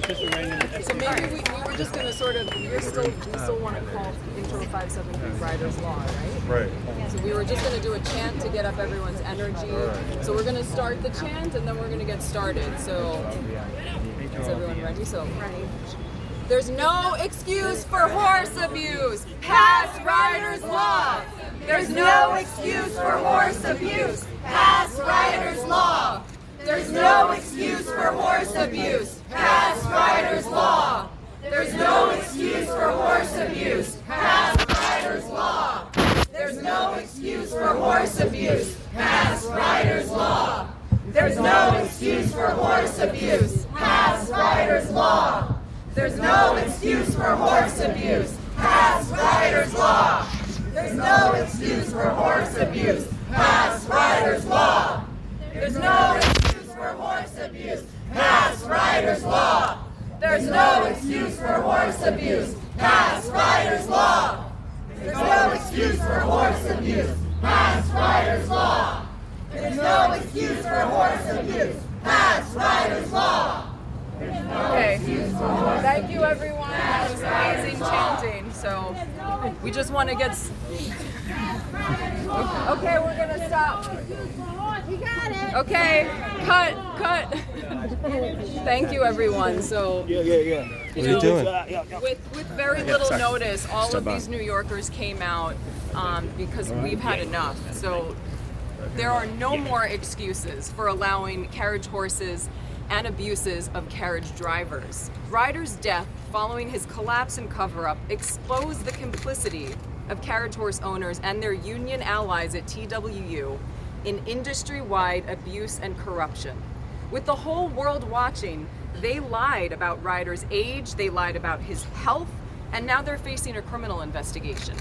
So maybe we were just going to sort of, you still want to call intro 573 Ryder's Law, right? Right. So we were just going to do a chant to get up everyone's energy. So we're going to start the chant and then we're going to get started. So is everyone ready? So ready. There's no excuse for horse abuse. Pass Ryder's Law. There's no excuse for horse abuse. Pass Ryder's Law. There's no excuse for horse abuse. Pass Ryder's Law. There's no excuse for horse abuse. Pass Ryder's Law. There's no excuse for horse abuse. Pass Ryder's Law. There's no excuse for horse abuse. Pass Ryder's Law. There's no excuse for horse abuse. Pass Ryder's Law. There's no excuse for horse abuse. Pass Ryder's Law. There's no excuse for horse abuse. Pass Ryder's Law. There's no excuse for horse abuse. Pass Ryder's Law. There's no excuse for horse abuse. Pass Ryder's Law. There's no excuse for horse abuse. Pass Ryder's Law. Okay, thank you everyone. That was amazing chanting. So we just want to get. Okay, we're gonna stop. You got it. Okay, cut. Thank you everyone. So Yeah. you What are you doing? with very little notice, all of these New Yorkers came out because we've had enough. So there are no more excuses for allowing carriage horses and abuses of carriage drivers. Ryder's death following his collapse and cover-up exposed the complicity of carriage horse owners and their union allies at TWU in industry-wide abuse and corruption. With the whole world watching, they lied about Ryder's age, they lied about his health, and now they're facing a criminal investigation.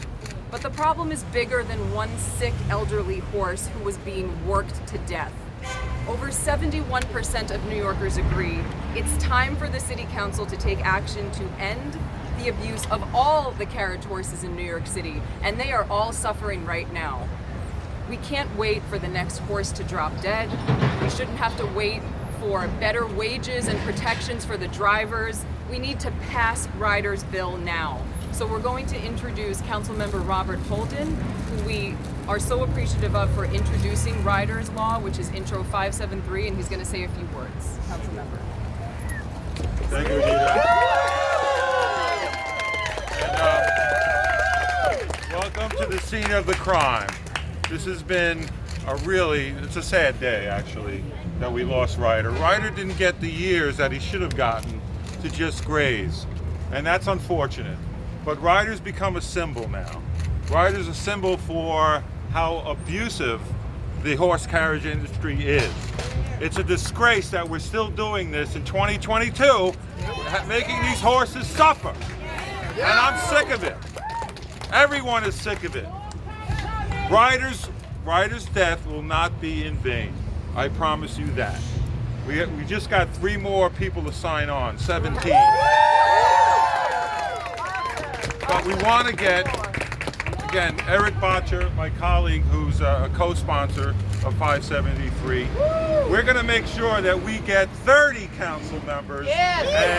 But the problem is bigger than one sick elderly horse who was being worked to death. Over 71% of New Yorkers agree it's time for the City Council to take action to end the abuse of all the carriage horses in New York City, and they are all suffering right now. We can't wait for the next horse to drop dead. We shouldn't have to wait for better wages and protections for the drivers. We need to pass Ryder's bill now. So we're going to introduce Councilmember Robert Holden, who we are so appreciative of for introducing Ryder's Law, which is Intro 573, and he's going to say a few words. Councilmember. Thank you, Anita. And, welcome to the scene of the crime. This has been it's a sad day, actually, that we lost Ryder. Ryder didn't get the years that he should have gotten to just graze, and that's unfortunate. But Ryder's become a symbol now. Ryder's a symbol for how abusive the horse carriage industry is. It's a disgrace that we're still doing this in 2022, making these horses suffer. And I'm sick of it. Everyone is sick of it. Ryder's death will not be in vain. I promise you that. We just got 3 more people to sign on, 17. But we want to get, again, Eric Botcher, my colleague, who's a co-sponsor of 573. We're going to make sure that we get 30 council members. And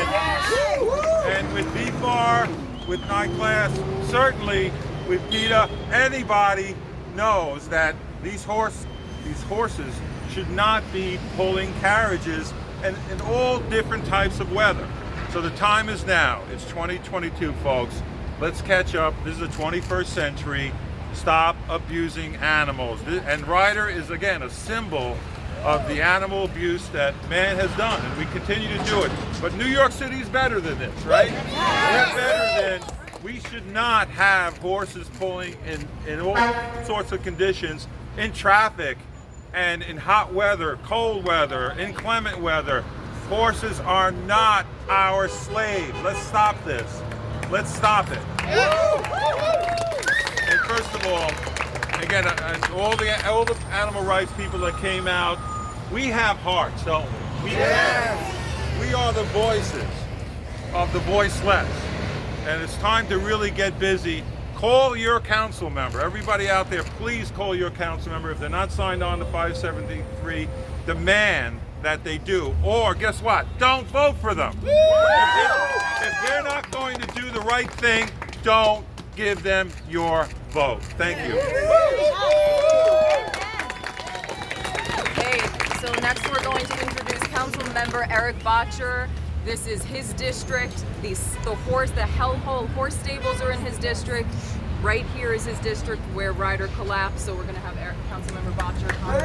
with V.A.R, with NYCLASS, certainly with PETA, anybody knows that these horses should not be pulling carriages in all different types of weather. So the time is now. It's 2022, folks. Let's catch up. This is the 21st century. Stop abusing animals. And Ryder is, again, a symbol of the animal abuse that man has done, and we continue to do it. But New York City is better than this, right? We're better than. We should not have horses pulling in all sorts of conditions, in traffic and in hot weather, cold weather, inclement weather. Horses are not our slave. Let's stop this. Let's stop it. And first of all, again, all the animal rights people that came out, we have hearts, don't we? We are the voices of the voiceless. And it's time to really get busy. Call your council member. Everybody out there, please call your council member. If they're not signed on to 573, demand that they do. Or guess what? Don't vote for them. If they're not going to do the right thing, don't give them your vote. Thank you. Okay, so next we're going to introduce Council Member Eric Botcher. This is his district. The hellhole horse stables are in his district. Right here is his district where Ryder collapsed. So we're going to have Councilmember Botcher come.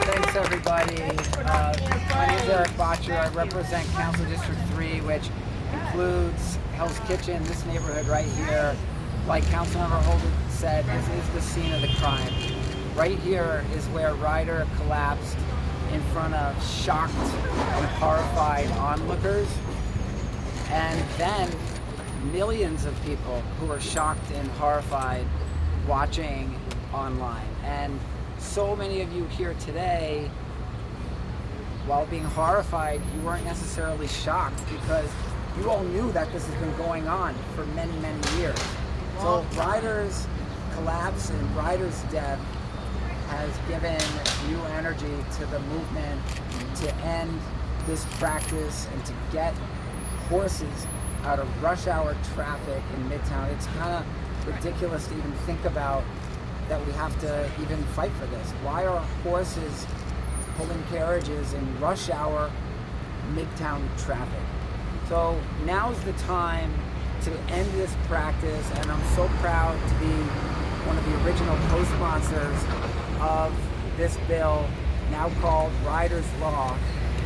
Thanks, everybody. My name is Eric Botcher. I represent Council District 3, which includes Hell's Kitchen, this neighborhood right here. Like Councilmember Holden said, this is the scene of the crime. Right here is where Ryder collapsed in front of shocked and horrified onlookers. And then millions of people who are shocked and horrified watching online. And so many of you here today, while being horrified, you weren't necessarily shocked because you all knew that this has been going on for many, many years. So Ryder's collapse and Ryder's death has given new energy to the movement to end this practice and to get horses out of rush hour traffic in Midtown. It's kind of ridiculous to even think about that we have to even fight for this. Why are horses pulling carriages in rush hour Midtown traffic? So now's the time to end this practice, and I'm so proud to be one of the original co-sponsors of this bill, now called Ryder's Law,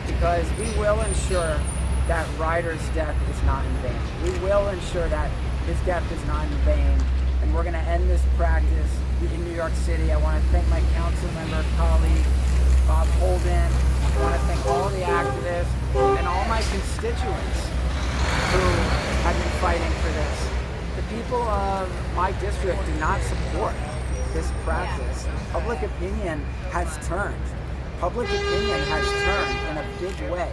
because we will ensure that Ryder's death is not in vain. We will ensure that his death is not in vain, and we're going to end this practice in New York City. I want to thank my council member colleague, Bob Holden. I want to thank all the activists and all my constituents who have been fighting for this. The people of my district do not support this practice. Public opinion has turned. Public opinion has turned in a big way.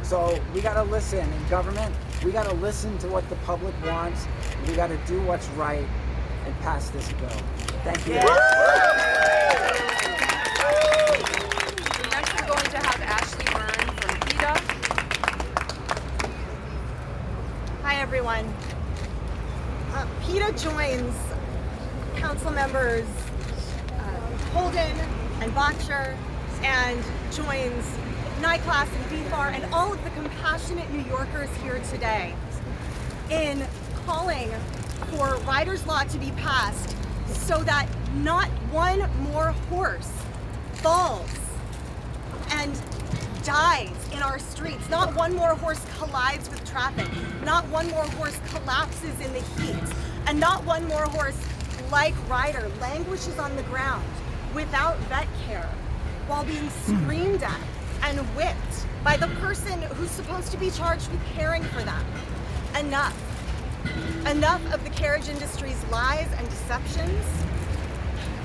So we got to listen in government. We got to listen to what the public wants. We got to do what's right and pass this bill. Thank you. So next we're going to have Ashley Byrne from PETA. Hi, everyone. PETA joins council members Holden and Botcher and joins NYCLASS and V.A.R and all of the compassionate New Yorkers here today in calling for Ryder's Law to be passed so that not one more horse falls and dies in our streets. Not one more horse collides with traffic. Not one more horse collapses in the heat. And not one more horse, like Ryder, languishes on the ground without vet care while being screamed at and whipped by the person who's supposed to be charged with caring for them. Enough. Enough of the carriage industry's lies and deceptions.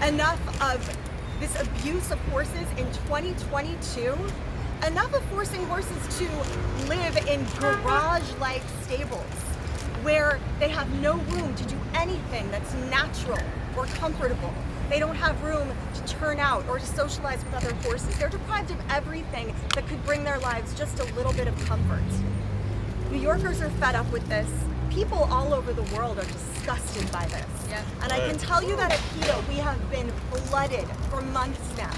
Enough of this abuse of horses in 2022. Enough of forcing horses to live in garage-like stables where they have no room to do anything that's natural or comfortable. They don't have room to turn out or to socialize with other horses. They're deprived of everything that could bring their lives just a little bit of comfort. New Yorkers are fed up with this. People all over the world are disgusted by this. Yep. And I can tell you that at PETA we have been flooded for months now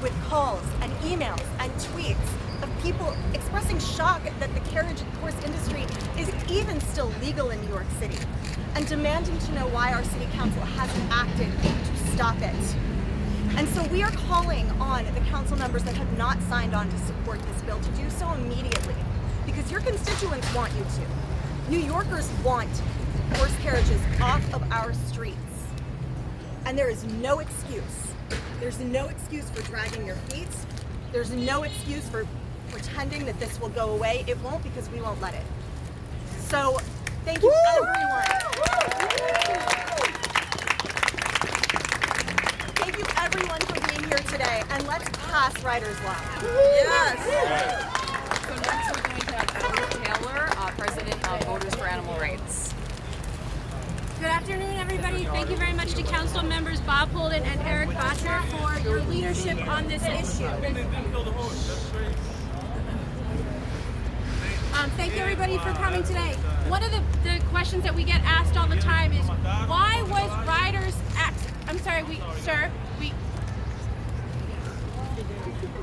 with calls and emails and tweets of people expressing shock that the carriage and horse industry is even still legal in New York City and demanding to know why our city council hasn't acted to stop it. And so we are calling on the council members that have not signed on to support this bill to do so immediately, because your constituents want you to. New Yorkers want horse carriages off of our streets. And there is no excuse. There's no excuse for dragging your feet. There's no excuse for pretending that this will go away. It won't, because we won't let it. So, thank you everyone. Thank you everyone for being here today, and let's pass Ryder's Law. Yes! So next we're going to have Edward Taylor, President of Voters for Animal Rights. Good afternoon, everybody. Thank you very much to Council members Bob Holden and Eric Botcher for your leadership on this issue. Thank you, everybody, for coming today. One of the questions that we get asked all the time is, why was Ryder's I'll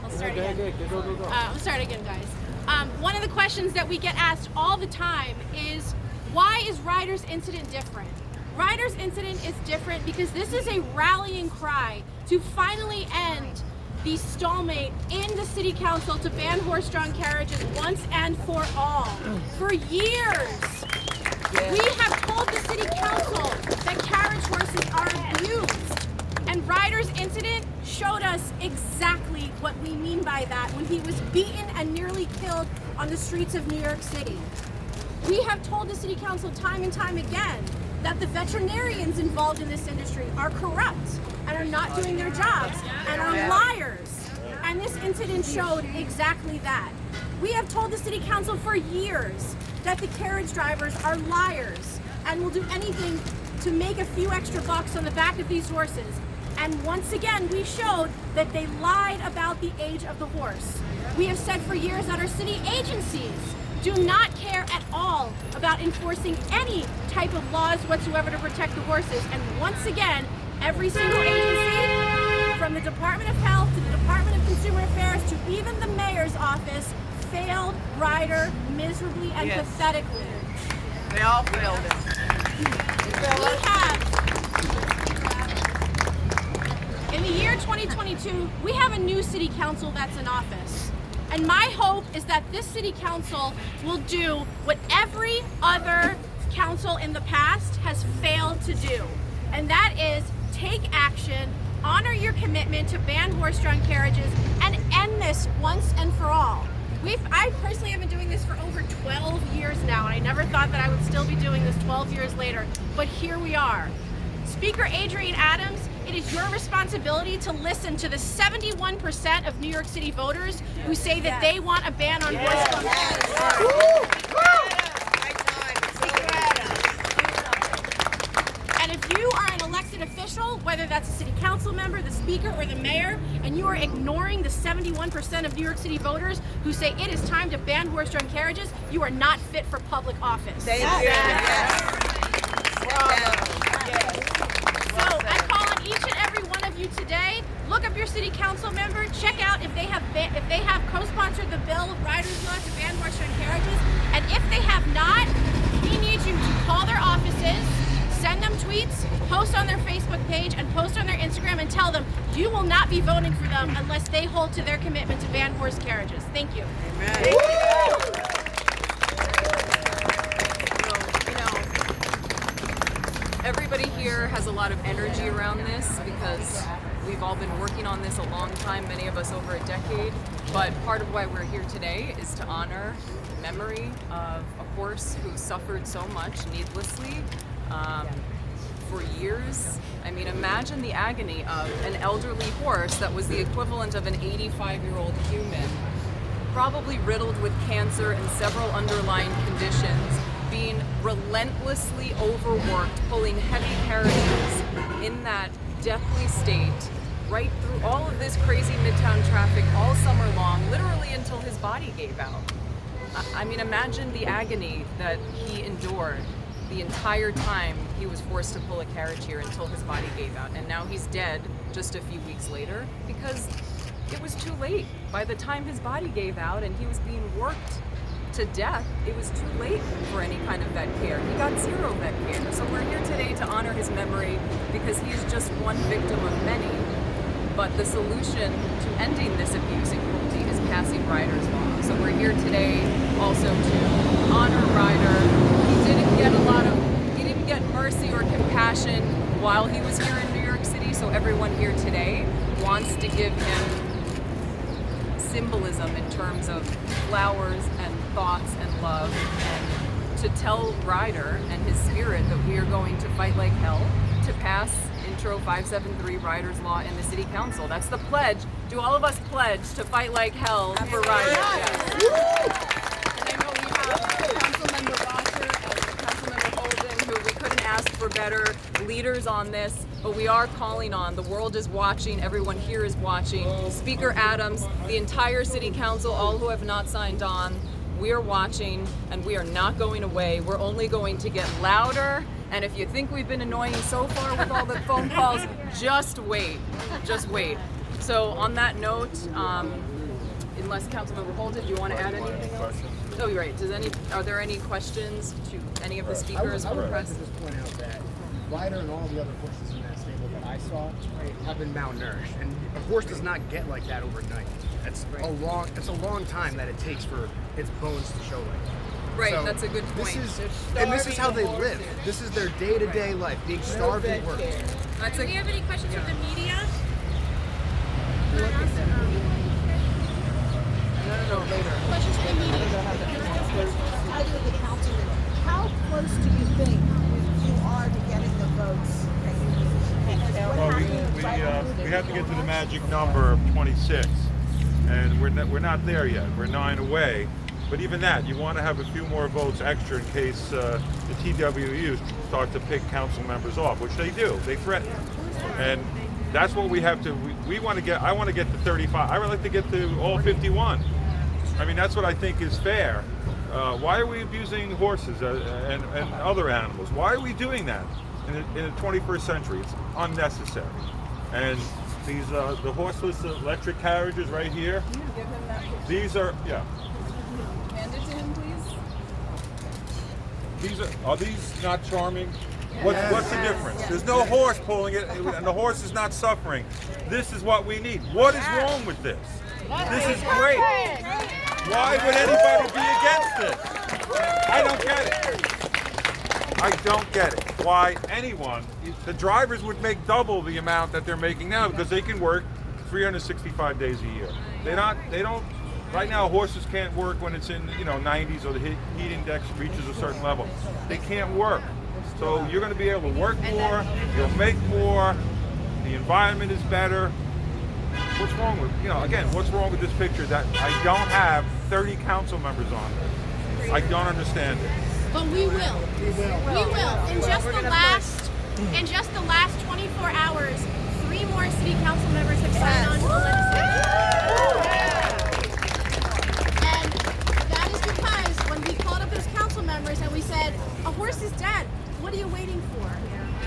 start again. I'll start again, guys. One of the questions that we get asked all the time is, why is Ryder's incident different? Ryder's incident is different because this is a rallying cry to finally end the stalemate in the City Council to ban horse-drawn carriages once and for all. For years, we have told the City Council that carriage horses are abused. And Ryder's incident showed us exactly what we mean by that when he was beaten and nearly killed on the streets of New York City. We have told the City Council time and time again that the veterinarians involved in this industry are corrupt and are not doing their jobs and are liars. And this incident showed exactly that. We have told the City Council for years that the carriage drivers are liars and will do anything to make a few extra bucks on the back of these horses. And once again, we showed that they lied about the age of the horse. We have said for years that our city agencies do not care at all about enforcing any type of laws whatsoever to protect the horses. And once again, every single agency, from the Department of Health to the Department of Consumer Affairs to even the mayor's office, failed Ryder miserably and pathetically. They all failed it. In the year 2022, we have a new city council that's in office. And my hope is that this city council will do what every other council in the past has failed to do. And that is take action, honor your commitment to ban horse-drawn carriages, and end this once and for all. I personally have been doing this for over 12 years now, and I never thought that I would still be doing this 12 years later, but here we are. Speaker Adrienne Adams, it is your responsibility to listen to the 71% of New York City voters who say that they want a ban on horse-drawn carriages. And if you are an elected official, whether that's a city council member, the speaker, or the mayor, and you are ignoring the 71% of New York City voters who say it is time to ban horse-drawn carriages, you are not fit for public office. Thank you. So I call on each and every one of you today, look up your city council member, check out if they have co-sponsored the bill, Ryder's Law, to ban horse-drawn carriages, and if they have not, we need you to call their offices, send them tweets, post on their Facebook page, and post on their Instagram and tell them you will not be voting for them unless they hold to their commitment to ban horse carriages. Thank you. Amen. Everybody here has a lot of energy around this because we've all been working on this a long time, many of us over a decade, but part of why we're here today is to honor the memory of a horse who suffered so much needlessly for years. I mean, imagine the agony of an elderly horse that was the equivalent of an 85-year-old human, probably riddled with cancer and several underlying conditions, being relentlessly overworked, pulling heavy carriages in that deathly state, right through all of this crazy Midtown traffic all summer long, literally until his body gave out. I mean, imagine the agony that he endured the entire time he was forced to pull a carriage here until his body gave out. And now he's dead just a few weeks later because it was too late. By the time his body gave out and he was being worked to death, it was too late for any kind of vet care. He got zero vet care. So we're here today to honor his memory because he is just one victim of many. But the solution to ending this abuse and cruelty is passing Ryder's Law. So we're here today also to honor Ryder. He didn't get mercy or compassion while he was here in New York City. So everyone here today wants to give him symbolism in terms of flowers and thoughts and love, and to tell Ryder and his spirit that we are going to fight like hell to pass Intro 573 Ryder's Law in the City Council. That's the pledge. Do all of us pledge to fight like hell for Ryder? Yes. And I know we have Councilmember Bosser and Councilmember Holden, who we couldn't ask for better leaders on this, but we are calling on, the world is watching, everyone here is watching, Speaker Adams, the entire City Council, all who have not signed on, we are watching, and we are not going away. We're only going to get louder, and if you think we've been annoying so far with all the phone calls, just wait. Just wait. So on that note, unless Councilmember Holden, do you want to add anything else? Oh, you're right. Are there any questions to any of the speakers or press? I would just point out that Ryder and all the other horses in that stable that I saw have been malnourished, and a horse does not get like that overnight. It's a long time that it takes for its bones to show like that. Right, So that's a good point. This is how they live. This is their day-to-day life, being starved and worked. Do we have any questions from the media? No, later. Questions from the media. I do with the councilman. How close do you think you are to getting the votes that you need? Because what happened We have to get to the magic number of 26, and we're not there yet. We're 9 away. But even that, you want to have a few more votes extra in case the TWUs start to pick council members off, which they do. They threaten, and that's what we have to. We want to get. I want to get to 35. I would like to get to all 51. I mean, that's what I think is fair. Why are we abusing horses and other animals? Why are we doing that in the 21st century? It's unnecessary. And these the horseless electric carriages right here. Can you give him that picture? These are Hand it to him, please. Are these not charming? What's the difference? There's no horse pulling it, and the horse is not suffering. This is what we need. What is wrong with this? This is great. Why would anybody be against this? I don't get it. I don't get it. Why anyone, the drivers would make double the amount that they're making now because they can work 365 days a year. They don't. Right now, horses can't work when it's in 90s or the heat index reaches a certain level. They can't work. So you're going to be able to work more. You'll make more. The environment is better. What's wrong with what's wrong with this picture that I don't have 30 council members on there? I don't understand it. But we will. We will. In just the last 24 hours, 3 more city council members have signed on to the legislation. And that is because when we called up as council members and we said, a horse is dead, what are you waiting for?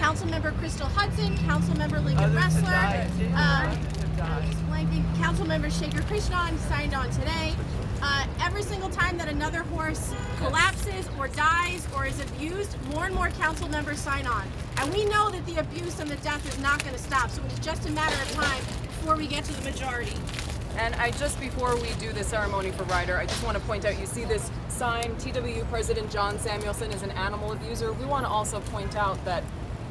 Councilmember Crystal Hudson, Councilmember Lincoln Ressler, Councilmember Shaker Krishnan signed on today. Every single time that another horse collapses or dies or is abused, more and more council members sign on. And we know that the abuse and the death is not going to stop, so it's just a matter of time before we get to the majority. And before we do the ceremony for Ryder, I just want to point out, you see this sign, TWU President John Samuelson is an animal abuser. We want to also point out that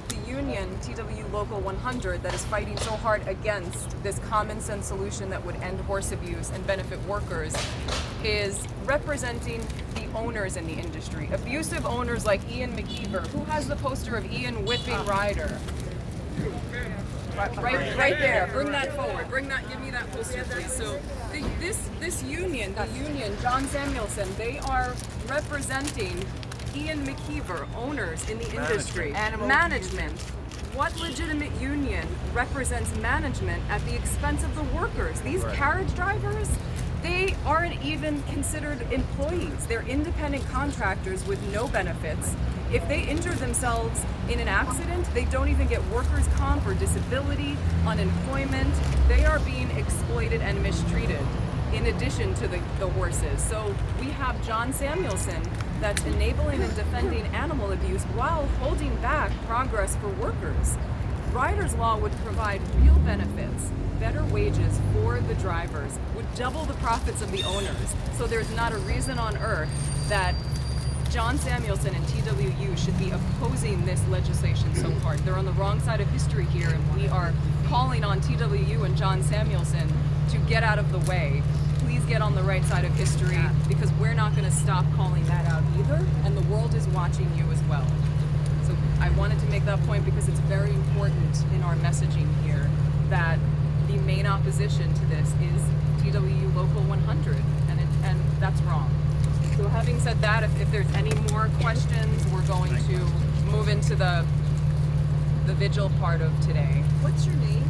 the union, TWU Local 100, that is fighting so hard against this common sense solution that would end horse abuse and benefit workers, is representing the owners in the industry. Abusive owners like Ian McKeever, who has the poster of Ian whipping Ryder. Right there. Bring that forward. Give me that poster, please. So this union, John Samuelson, they are representing Ian McKeever, owners in the industry. Management. What legitimate union represents management at the expense of the workers? These carriage drivers, they aren't even considered employees. They're independent contractors with no benefits. If they injure themselves in an accident, they don't even get workers' comp or disability, unemployment. They are being exploited and mistreated in addition to the horses. So we have John Samuelson that's enabling and defending animal abuse while holding back progress for workers. Ryder's Law would provide real benefits, better wages for the drivers, would double the profits of the owners. So there's not a reason on earth that John Samuelson and TWU should be opposing this legislation so hard. They're on the wrong side of history here, and we are calling on TWU and John Samuelson to get out of the way. Please get on the right side of history, because we're not going to stop calling that out either, and the world is watching you as well. So I wanted to make that point because it's very important in our messaging here that the main opposition to this is TWU Local 100, and that's wrong. So having said that, if there's any more questions, we're going to move into the Vigil part of today. What's your name?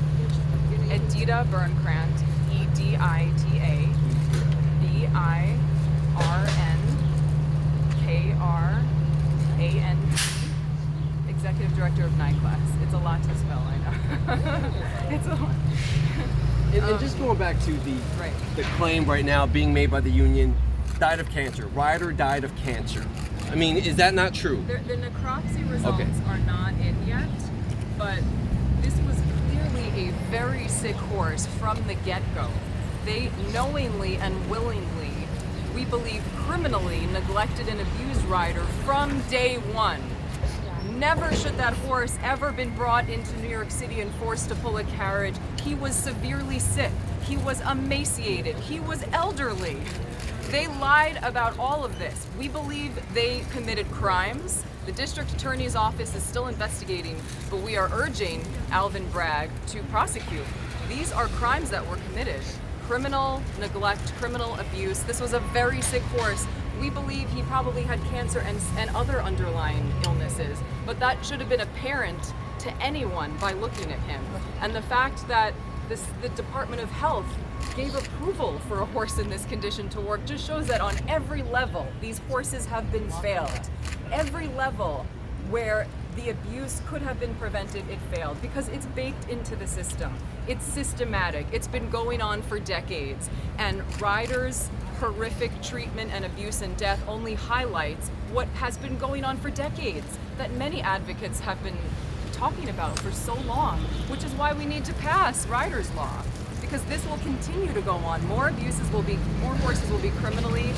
Edita Bernkrant, EDITA BIRNKRANT, Executive Director of NYCLASS. It's a lot to spell, I know. It's a lot. And just going back to the claim right now being made by the union, died of cancer. Ryder died of cancer. I mean, is that not true? The necropsy results are not in yet, but this was clearly a very sick horse from the get-go. They knowingly and willingly, we believe criminally, neglected and abused Ryder from day one. Never should that horse ever been brought into New York City and forced to pull a carriage. He was severely sick. He was emaciated. He was elderly. They lied about all of this. We believe they committed crimes. The district attorney's office is still investigating, but we are urging Alvin Bragg to prosecute. These are crimes that were committed. Criminal neglect, criminal abuse. This was a very sick horse. We believe he probably had cancer and other underlying illnesses, but that should have been apparent to anyone by looking at him. And the fact that the Department of Health gave approval for a horse in this condition to work just shows that on every level, these horses have been failed. Every level where the abuse could have been prevented, it failed because it's baked into the system. It's systematic. It's been going on for decades. And Ryder's horrific treatment and abuse and death only highlights what has been going on for decades, that many advocates have been talking about for so long, which is why we need to pass Ryder's Law, because this will continue to go on. More horses will be criminally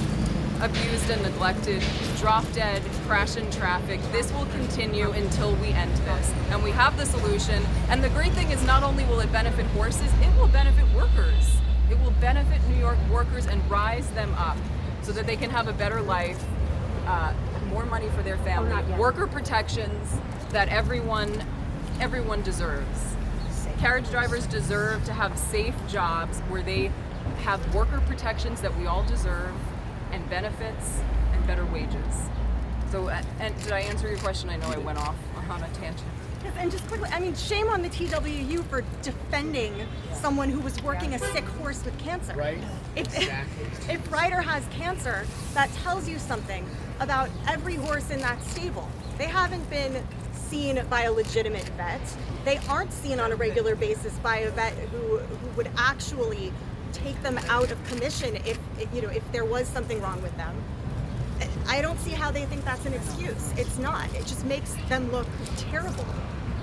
abused and neglected, drop dead, crash in traffic. This will continue until we end this. And we have the solution. And the great thing is not only will it benefit horses, it will benefit workers. It will benefit New York workers and rise them up so that they can have a better life, more money for their family, worker protections that everyone deserves. Carriage drivers deserve to have safe jobs where they have worker protections that we all deserve, and benefits and better wages. So, and did I answer your question? I know I went off on a tangent. Yes, and just quickly, I mean, shame on the TWU for defending someone who was working a sick horse with cancer. Right. If Ryder has cancer, that tells you something about every horse in that stable. They haven't been seen by a legitimate vet. They aren't seen on a regular basis by a vet who would actually take them out of commission if there was something wrong with them. I don't see how they think that's an excuse. It's not. It just makes them look terrible.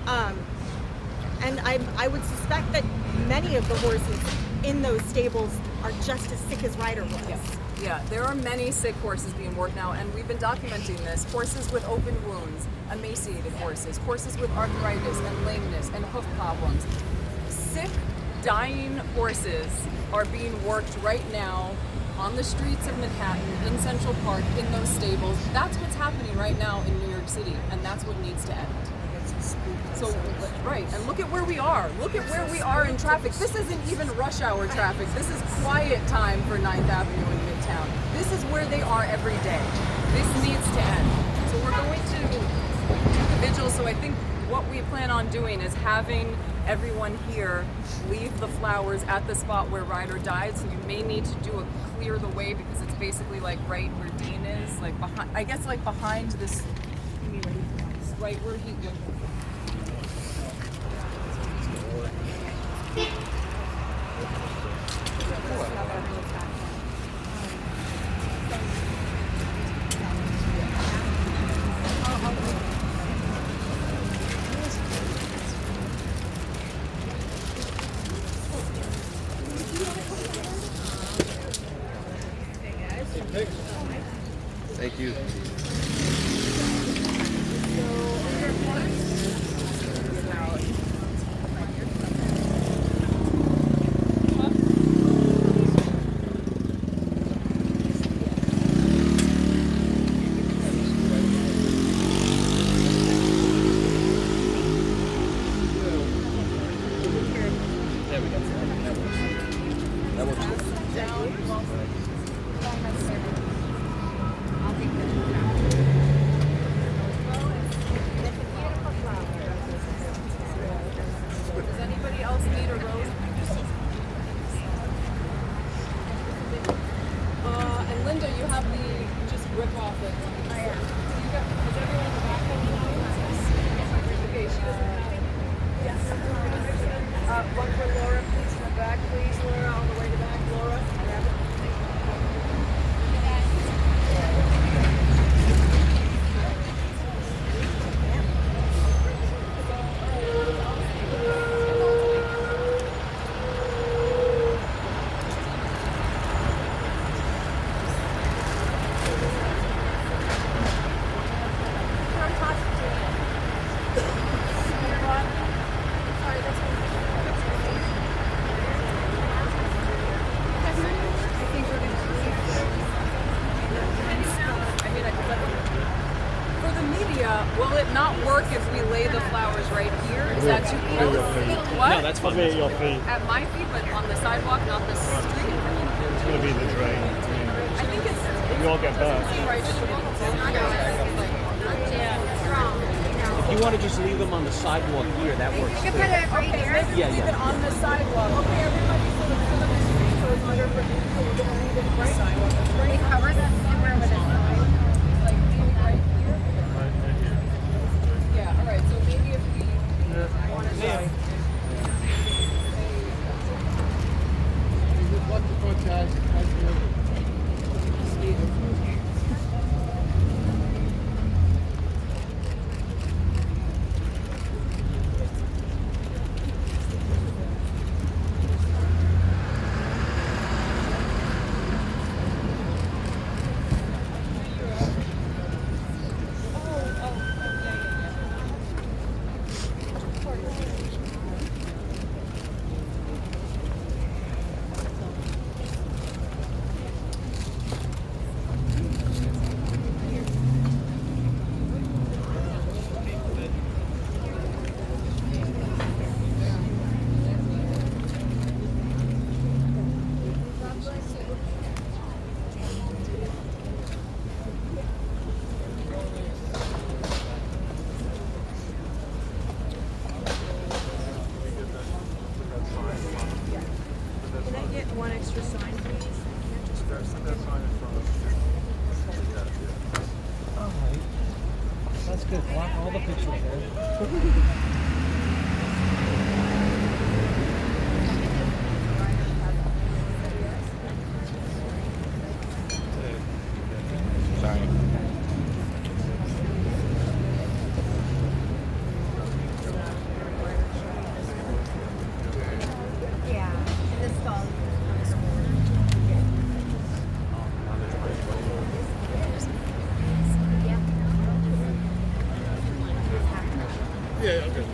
And I would suspect that many of the horses in those stables are just as sick as Ryder was. Yeah, there are many sick horses being worked now, and we've been documenting this. Horses with open wounds, emaciated horses, horses with arthritis and lameness and hoof problems. Sick, dying horses are being worked right now on the streets of Manhattan, in Central Park, in those stables. That's what's happening right now in New York City, and that's what needs to end. So, right, and look at where we are. Look at where we are in traffic. This isn't even rush hour traffic. This is quiet time for 9th Avenue in Midtown. This is where they are every day. This needs to end. So we're going to do the vigil, so I think what we plan on doing is having everyone here leave the flowers at the spot where Ryder died. So you may need to do a clear the way because it's basically like right where Dean is, like behind, I guess like behind this, right where he went. Thank you. rip off it. Oh, yeah. Is everyone in the back holding on? Okay, she doesn't have it. Yes. One for Laura, please, in the back, please. Laura, on the way to back. Laura, grab it. Will it not work if we lay the flowers right here? Is that too close? What? No, that's fine. At your feet. At my feet, but on the sidewalk, not the street. It's going to be the drain. I think it's. We all get burned. If you want to just leave them on the sidewalk here, that works too. Yeah, leave it on the sidewalk. Okay, everybody, so it's going to be street, so it's better for people. We're going to leave it right sidewalk. That's right. Cover the where with it. Like maybe right here. Yeah, all right. So maybe if we want to say. What the fuck, guys? One extra sign, please. Just for a second. All right. That's good. Block all the pictures there. Yeah, okay.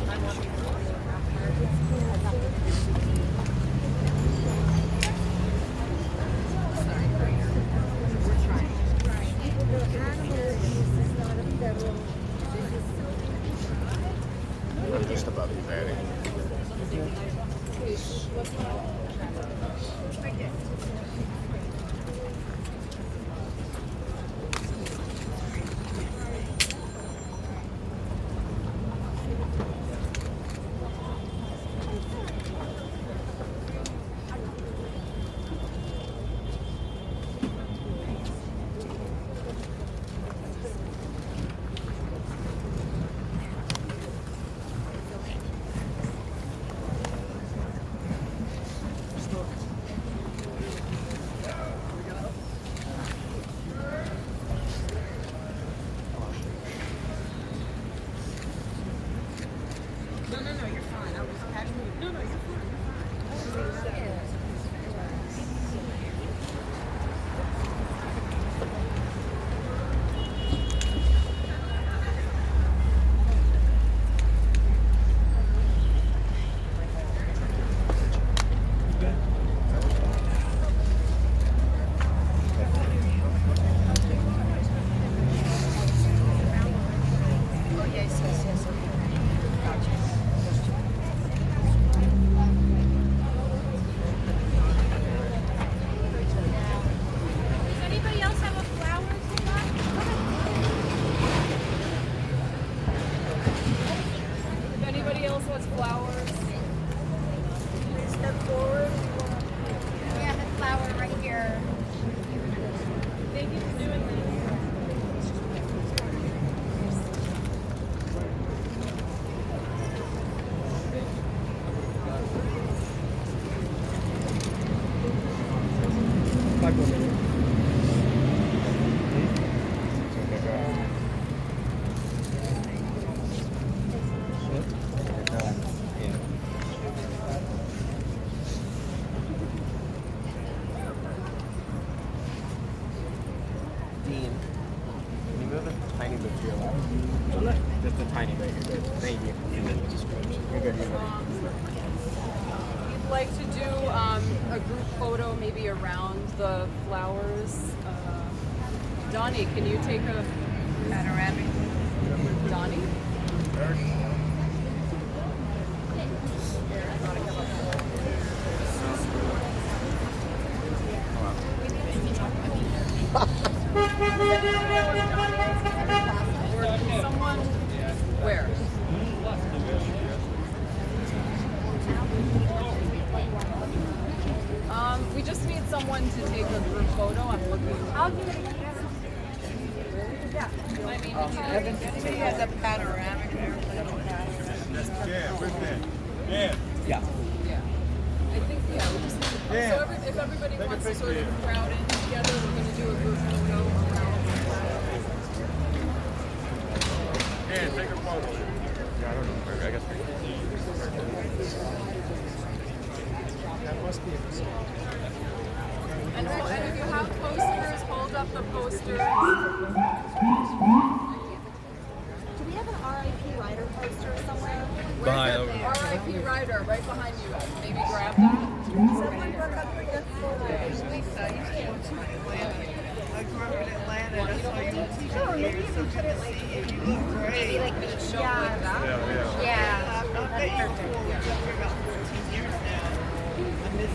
Dean, can you move it a tiny bit to your left? Just a tiny bit. You're good. Thank you. You're good. We'd like to do a group photo maybe around the flowers. Donnie, can you take a panoramic? Donnie? Someone where? We just need someone to take a group photo. I'm looking. I'll give it a Anybody has a panoramic Yeah. Yeah. I think, yeah, we just need to, Yeah. so if everybody wants to sort of crowd in together, we're going to do a group photo around the flowers. Yeah, take a photo. Yeah, I don't know. I guess That must be a And if you have posters, hold up the posters. Do we have an RIP Ryder poster somewhere? Where's it? R.I.P. Ryder, right behind you. Maybe grab that. Someone look up for the Lisa, I used to go to Atlanta. I grew up in Atlanta. That's why you were teaching here. So good to see you. You look great. Like a show like that. Yeah. I bet you're cool. We've been here about 14 years now.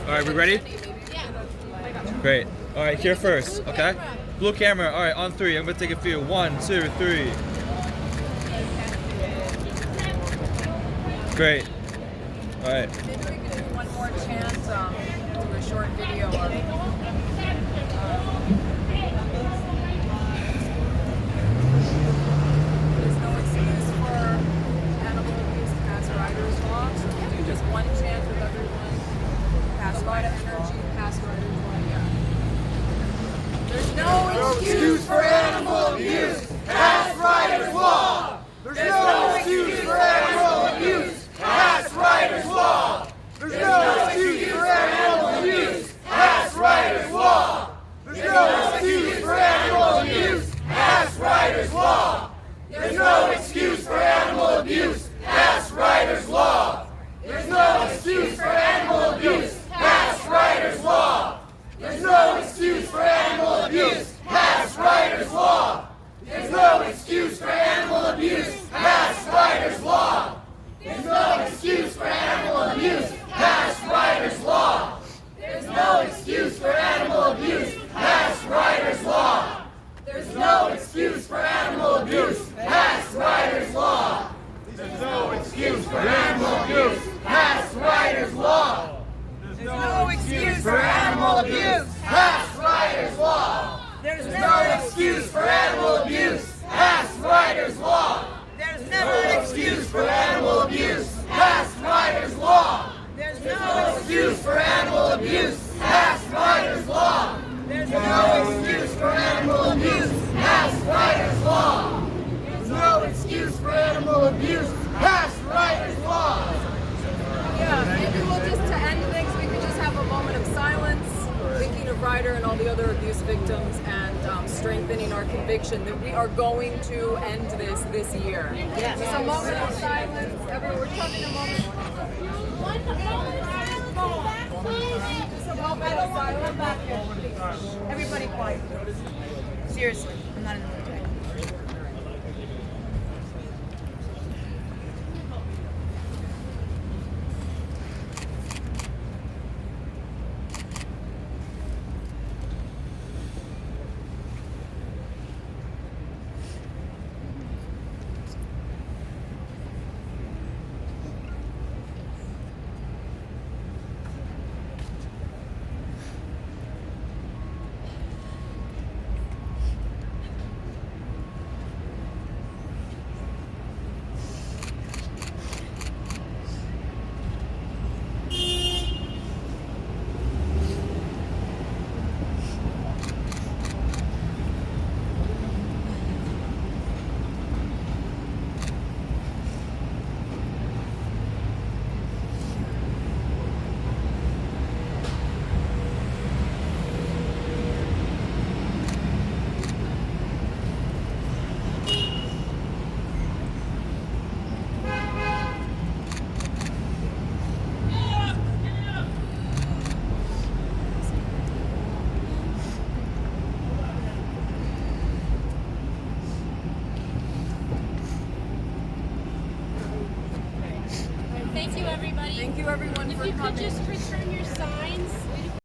All right, we ready? Great. All right, here first, okay? Blue camera. All right, on 3. I'm gonna take a few. 1, 2, 3. Great. All right. Maybe we can do one more chant, do a short video of there's no excuse for animal abuse past Riders Law, so we'll do just one chant with everyone. Pass Rider energy, pass Riders Law, yeah. There's no excuse for animal abuse past Riders Law! There's no excuse for animal abuse past Riders Law! There's no excuse for animal abuse past Riders Law! There's no excuse for animal abuse past Riders Law! There's no excuse for animal abuse past Riders Law! There's no excuse for animal abuse past Riders Law! There's no excuse for animal abuse past Riders Law! There's no excuse for animal abuse past Riders Law! There's no excuse for animal abuse past Riders Law! There's no excuse for animal abuse past Riders Law! There's no excuse for animal abuse past Riders Law! There's no excuse for animal abuse past Riders Law! There's no excuse for animal abuse past Riders Law! There's no excuse for animal abuse past Riders Law! There's no excuse for animal abuse past Riders Law! There's no excuse for animal abuse past Riders Law! There's no excuse for animal abuse past Riders Law! There's no excuse for animal abuse past Riders Law! Yeah, maybe we'll just, to end things, we could just have a moment of silence, thinking of Ryder and all the other abuse victims, and strengthening our conviction that we are going to end this year. Yes. Just a moment of silence. Everyone, we're taking a moment. Just a moment of silence. Everybody quiet. Seriously, I'm not in the military. Christopher